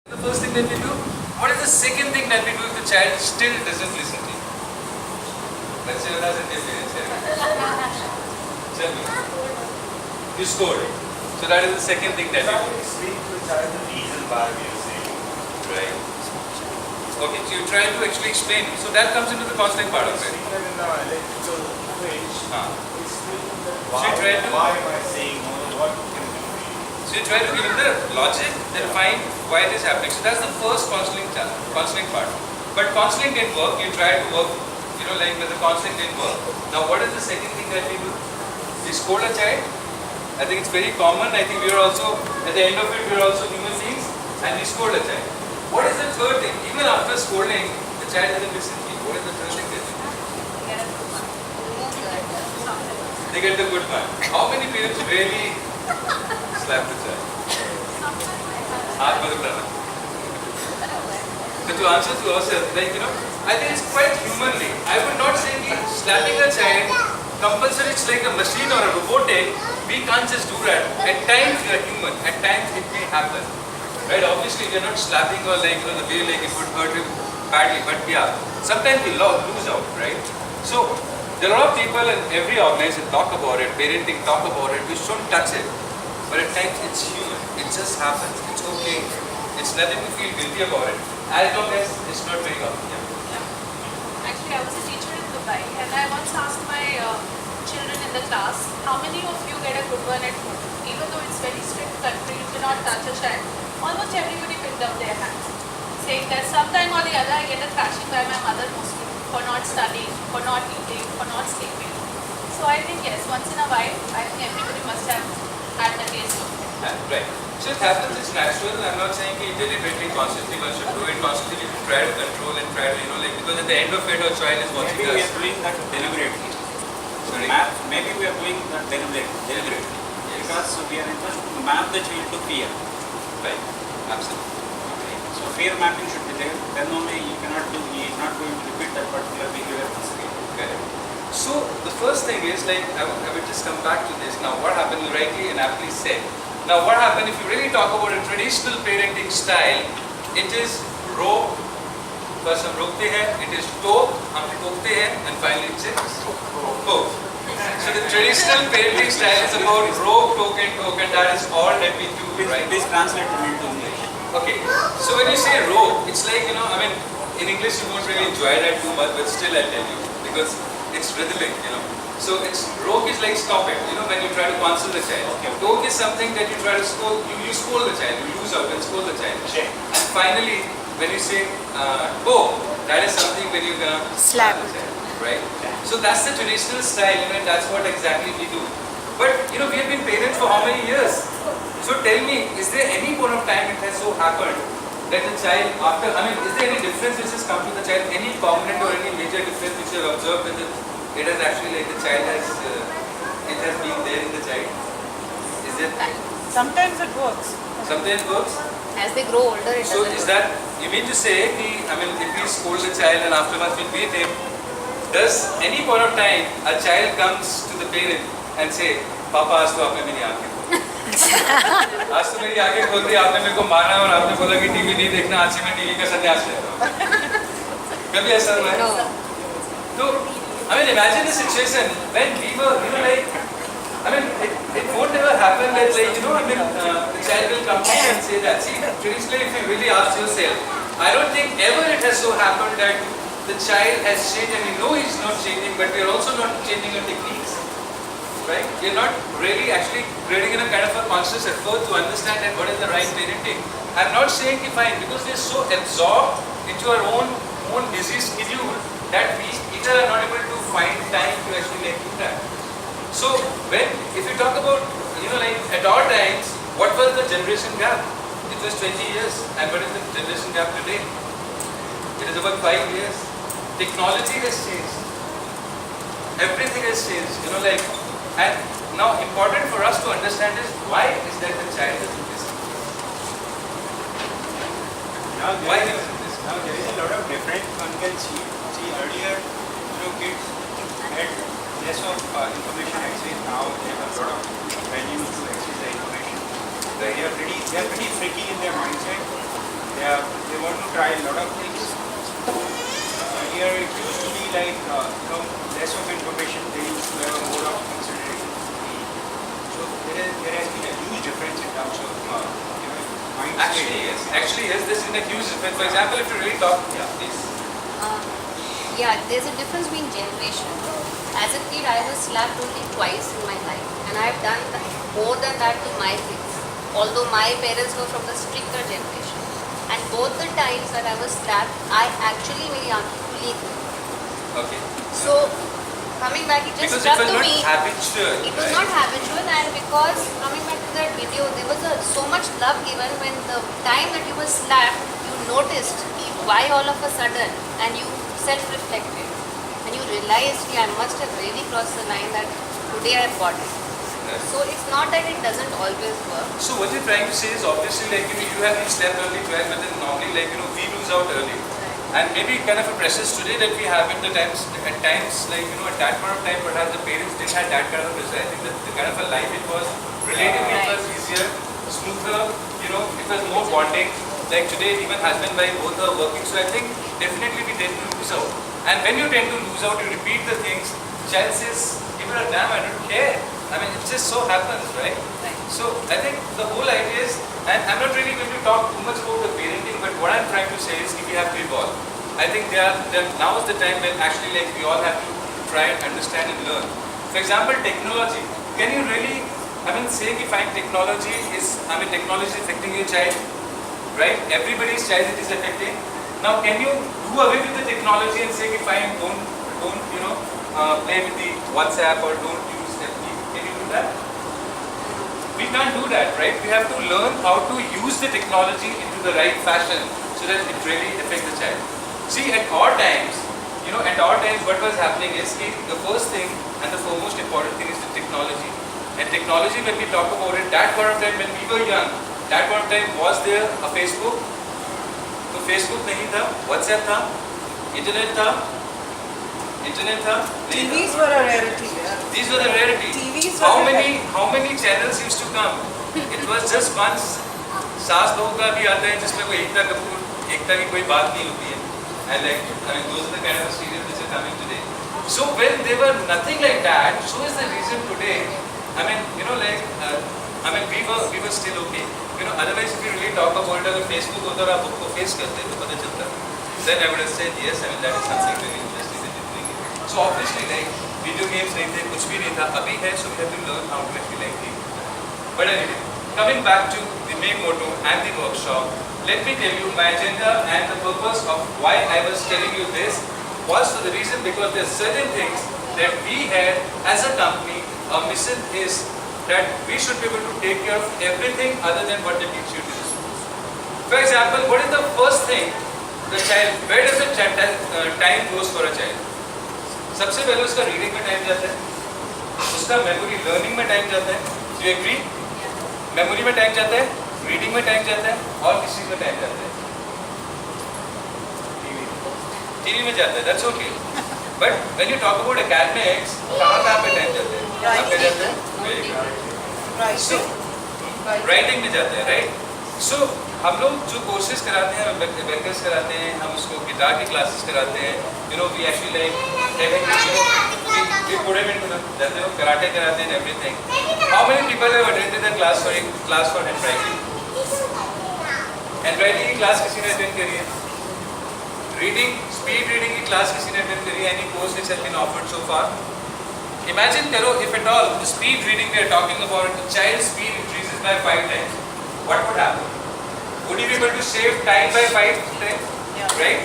The first thing that we do. What is the second thing that we do if the child still doesn't listen to you? Let's say that's a difference. Tell me. You scold. So that is the second thing that you do. Explain to the child the reason why we are saying. Right. Okay, so you try to actually explain. So that comes into the counseling part of it. Speak them in the electrical range. Explain them why am I saying no, what can we do? So you try to give them the logic, then find why it is happening. So that's the first counseling part. But counseling didn't work. You try to work, like when the counseling didn't work. Now what is the second thing that we do? We scold a child. I think it's very common. I think we are also, at the end of it, we are also human beings and we scold a child. What is the third thing? Even after scolding, the child doesn't listen to you. What is the third thing they do? They get the good one. How many parents really slap the child? But to answer to ourselves, I think it's quite humanly. I would not say slapping a child compulsory, it's like a machine or a robotic. We can't just do that. At times we are human. At times it may happen. Right? Obviously we are not slapping or the way it would hurt him badly. But yeah, sometimes we lose out, right? So there are a lot of people in every organization talk about it, parenting talk about it. We shouldn't touch it. But at times it's human. It just happens. It's okay. It's nothing to feel guilty about it. As long as it's not very often. Actually, I was a teacher in Dubai and I once asked my children in the class, how many of you get a good one at home? Even though it's very strict country, you cannot touch a child. Almost everybody picked up their hands, saying that sometime or the other I get a thrashing by my mother mostly for not studying, for not eating, for not sleeping. So I think yes, once in a while, I think everybody must have had the taste of it. Right. So it happens, it's natural. I'm not saying deliberately, consciously, one should do it constantly. We should try to control and try to, because at the end of it, our child is watching Maybe we us. are doing that deliberately. Sorry? Maybe we are doing that deliberately. Yes. Because we are interested to map the child to fear. Right. Absolutely. So fear mapping should be there. Then only he is not going to repeat that particular behavior once again. Correct. So the first thing is I would just come back to this. Now what happened, you rightly and aptly said. Now what happened if you really talk about a traditional parenting style, it is rope, first हम रोकते हैं, it is toke, हम टोकते हैं, and finally it's poke. So the traditional parenting style is about rope, toke and that is all that we do, right? Please translate it into English. Okay, so when you say rope, it's like, in English you won't really enjoy that too much, but still I'll tell you, because it's rhythmic, So rope is like stop it, when you try to counsel the child. Okay. Toke is something that you try to scold, you scold the child, you lose out and scold the child. Sure. And finally, when you say poke, that is something when you're gonna slap the child, right? So that's the traditional style, and that's what exactly we do. But, we have been parents for how many years? So tell me, is there any point of time it has so happened that the child is there any difference which has come to the child, any permanent or any major difference which you have observed that it has actually the child has, it has been there in the child? Is it? Sometimes it works. Sometimes it works? As they grow older, it So doesn't is work. that, you mean to say, if we scold the child and afterwards we beat him, does any point of time a child comes to the parent and say, Papa, आज तो आपने मेरी आंखें खोली, आज तो मेरी आंखें खोल दी, आपने मेरे को मारा और आपने बोला कि टीवी नहीं देखना, आज से मैं टीवी का संन्यास लेता हूँ. कभी ऐसा हुआ है? तो imagine the situation when we were, it won't ever happen that the child will come to you and say that. See, traditionally, if you really ask yourself, I don't think ever it has so happened that the child has changed, and we know he's not changing, but we are also not changing our techniques, right? We are not really actually creating in a kind of a conscious effort to understand that what is the right parenting. I'm not saying fine, because we are so absorbed into our own busy schedule that we either are not able to find time to actually do that. So if you talk about, at our times, what was the generation gap? It was 20 years. And what is the generation gap today? It is about 5 years. Technology has changed. Everything has changed, and now important for us to understand is why is that the child doesn't listen? Why doesn't listen? Now there is a lot of difference one can see. See earlier, kids had less of information access. Now they have a lot of value to access the information. They are pretty freaky in their mindset. They to try a lot of things. Earlier it used to be like, less of information, they used to have more of consideration. So there has been a huge difference in terms of, mind state. Actually yes, there's been a huge difference. For example, if you really talk, yeah, please. Yeah, there's a difference between generation. As a kid, I was slapped only twice in my life, and I've done more than that to my kids. Although my parents were from the stricter generation, and both the times that I was slapped, I actually मेरी आंखें खुली थी. Okay. So coming back, it just Because struck it was to not me. habitual. It was not habitual, and because coming back to that video, there was so much love given when the time that you were slapped, you noticed why all of a sudden, and you self-reflected, and you realized, I must have really crossed the line that today I have got it. Yes. So it's not that it doesn't always work. So what you're trying to say is obviously like you have been slept early 12, but then normally like we lose out early. And maybe kind of a pressures today that we have at times like at that point of time perhaps the parents didn't have that kind of pressure. I think that the kind of a life it was relatively it was easier, smoother, it was more bonding. Like today even husband and wife both are working, so I think definitely we tend to lose out. And when you tend to lose out, you repeat the things, child says, give it a damn, I don't care. I mean it just so happens, right? So I think the whole idea is, and I'm not really going to talk too much about the parenting, but what I'm trying to say is we have to evolve. I think now is the time when actually like we all have to try and understand and learn. For example, technology. Can you really, say we find technology is affecting your child, right? Everybody's child it is affecting. Now can you do away with the technology and say we find don't play with the WhatsApp or don't use FB? Can you do that? We can't do that, right? We have to learn how to use the technology into the right fashion so that it really affects the child. See, at our times, what was happening is the first thing and the foremost important thing is the technology. And technology, when we talk about it, that point of time when we were young, that point of time was there a Facebook? तो Facebook नहीं था, WhatsApp था, internet था, TVs were a rarity. These were the rarity. TVs How many channels used to come? It was just once. सास बहू का भी आता है जिसमें कोई एकता की कोई बात नहीं होती है. And those are the kind of serials which are coming today. So when there were nothing like that, so is the reason today. We were still okay. Otherwise if you really talk about it, अगर Facebook होता और आप book को face करते तो पता चलता. Then I would have said yes. That is something very interesting that you're doing it. So obviously video games नहीं थे, कुछ भी नहीं था. अभी है, so we have to learn how to actually deal with that. But anyway, coming back to the main motto and the workshop, let me tell you my agenda and the purpose of why I was telling you this was for the reason because there are certain things that we had as a company. Our mission is that we should be able to take care of everything other than what they teach you in the schools. For example, what is the first thing the child, where does the time goes for a child? सबसे पहले उसका reading में time जाता है, उसका memory learning में time जाता है. Do you agree? मेमोरी में टाइम जाता है, रीडिंग में टाइम जाता है और किस चीज में टाइम जाता है? टीवी में जाता है. That's okay. But when you talk about academics, कहाँ पे टाइम जाता है? कहाँ पे जाता है? So, राइटिंग में जाता है, right? So हम लोग जो कोर्सेज कराते हैं, वेकर्स कराते हैं, हम उसको गिटार की क्लासेस कराते हैं. We actually we put him into the karate कराते हैं and everything. How many people have attended the class for handwriting? Handwriting की क्लास किसी ने अटेंड करी है? Speed reading की क्लास किसी ने अटेंड करी है? Any course which has been offered so far? Imagine करो if at all the speed reading we are talking about, the child's speed increases by 5 times. What would happen? Would you be able to save time by 5 times? Yeah. Right?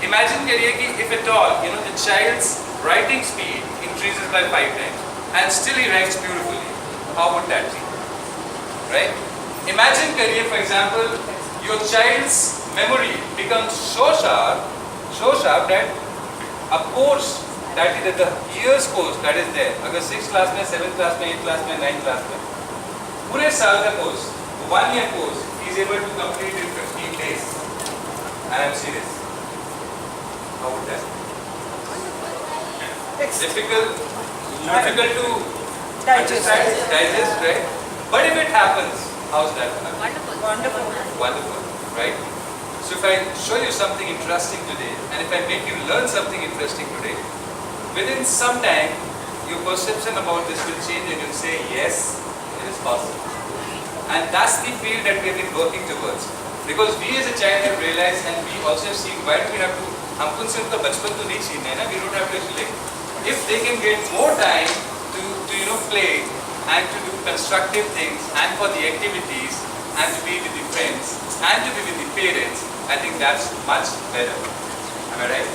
Imagine करिए कि if at all the child's writing speed increases by 5 times and still he writes beautifully, how would that be? Right? Imagine करिए for example your child's memory becomes so sharp that a course that is the year's course that is there, अगर 6th class में, 7th class में, 8th class में, 9th class में, पूरे साल का course, 1 year course, he is able to complete in 15 days. I am serious. How would that be? Difficult to digest, right? But if it happens, how's that? Wonderful. Wonderful. Wonderful, right? So if I show you something interesting today, and if I make you learn something interesting today, within some time, your perception about this will change and you'll say, yes, it is possible. And that's the field that we have been working towards. Because we as a child have realized, and we also have seen, why do we have to, हमको उनसे उनका बचपन तो नहीं छीनना है ना, we don't have to actually, if they can get more time to play and to do constructive things and for the activities and to be with the friends and to be with the parents, I think that's much better. Am I right?